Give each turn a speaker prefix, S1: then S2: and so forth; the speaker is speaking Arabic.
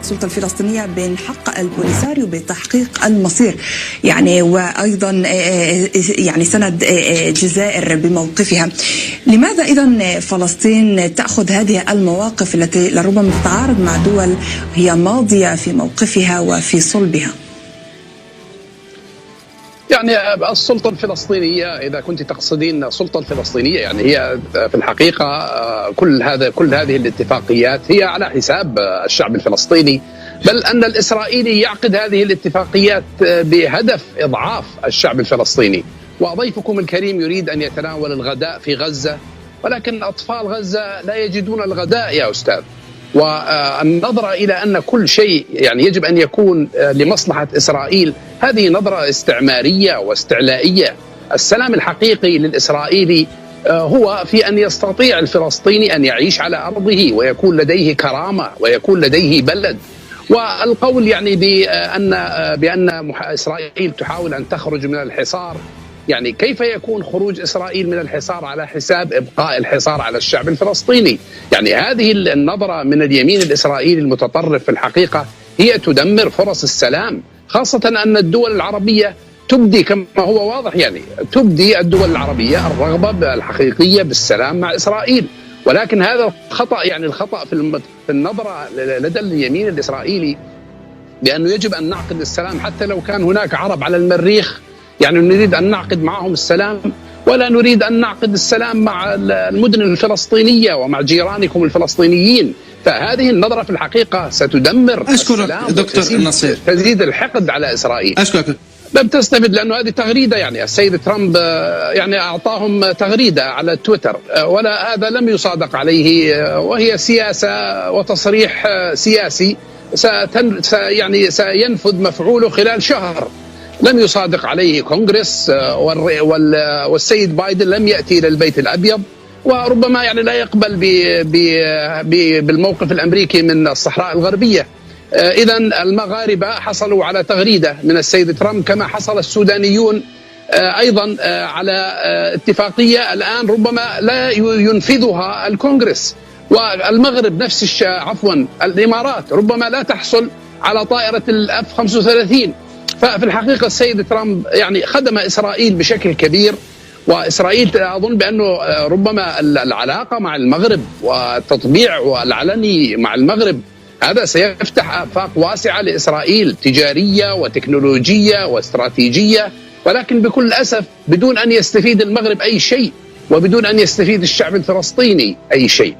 S1: السلطة الفلسطينية بين حق البوليساريو بتحقيق المصير يعني، وأيضا يعني سند الجزائر بموقفها. لماذا إذن فلسطين تأخذ هذه المواقف التي لربما تتعارض مع دول هي ماضية في موقفها وفي صلبها؟
S2: يعني السلطة الفلسطينية، إذا كنت تقصدين السلطة الفلسطينية، يعني هي في الحقيقة كل هذه الاتفاقيات هي على حساب الشعب الفلسطيني، بل أن الإسرائيلي يعقد هذه الاتفاقيات بهدف إضعاف الشعب الفلسطيني. وضيفكم الكريم يريد أن يتناول الغداء في غزة، ولكن أطفال غزة لا يجدون الغداء يا أستاذ. والنظرة إلى أن كل شيء يعني يجب أن يكون لمصلحة إسرائيل، هذه نظرة استعمارية واستعلائية. السلام الحقيقي للإسرائيلي هو في أن يستطيع الفلسطيني أن يعيش على أرضه ويكون لديه كرامة ويكون لديه بلد. والقول يعني بأن إسرائيل تحاول أن تخرج من الحصار، يعني كيف يكون خروج إسرائيل من الحصار على حساب إبقاء الحصار على الشعب الفلسطيني؟ يعني هذه النظرة من اليمين الإسرائيلي المتطرف في الحقيقة هي تدمر فرص السلام، خاصة أن الدول العربية تبدي كما هو واضح، يعني تبدي الدول العربية الرغبة الحقيقية بالسلام مع إسرائيل. ولكن هذا الخطأ، يعني الخطأ في النظرة لدى اليمين الإسرائيلي بأنه يجب أن نعقد السلام حتى لو كان هناك عرب على المريخ، يعني نريد أن نعقد معهم السلام، ولا نريد أن نعقد السلام مع المدن الفلسطينية ومع جيرانكم الفلسطينيين. فهذه النظرة في الحقيقة ستدمر
S3: السلام، دكتور النصير،
S2: تزيد الحقد على إسرائيل.
S3: أشكرك.
S2: لم تستفد، لأنه هذه تغريدة، يعني السيد ترامب يعني أعطاهم تغريدة على تويتر، ولا هذا لم يصادق عليه، وهي سياسة وتصريح سياسي يعني سينفذ مفعوله خلال شهر. لم يصادق عليه كونغرس، والسيد بايدن لم يأتي إلى البيت الأبيض، وربما يعني لا يقبل بالموقف الأمريكي من الصحراء الغربية. إذن المغاربة حصلوا على تغريدة من السيد ترامب، كما حصل السودانيون أيضا على اتفاقية الآن ربما لا ينفذها الكونغرس. والمغرب نفس الشيء، الإمارات ربما لا تحصل على طائرة الF-35. ففي الحقيقة السيد ترامب يعني خدم إسرائيل بشكل كبير، وإسرائيل أظن بأنه ربما العلاقة مع المغرب والتطبيع والعلني مع المغرب هذا سيفتح آفاق واسعة لإسرائيل، تجارية وتكنولوجية واستراتيجية، ولكن بكل أسف بدون أن يستفيد المغرب أي شيء، وبدون أن يستفيد الشعب الفلسطيني أي شيء.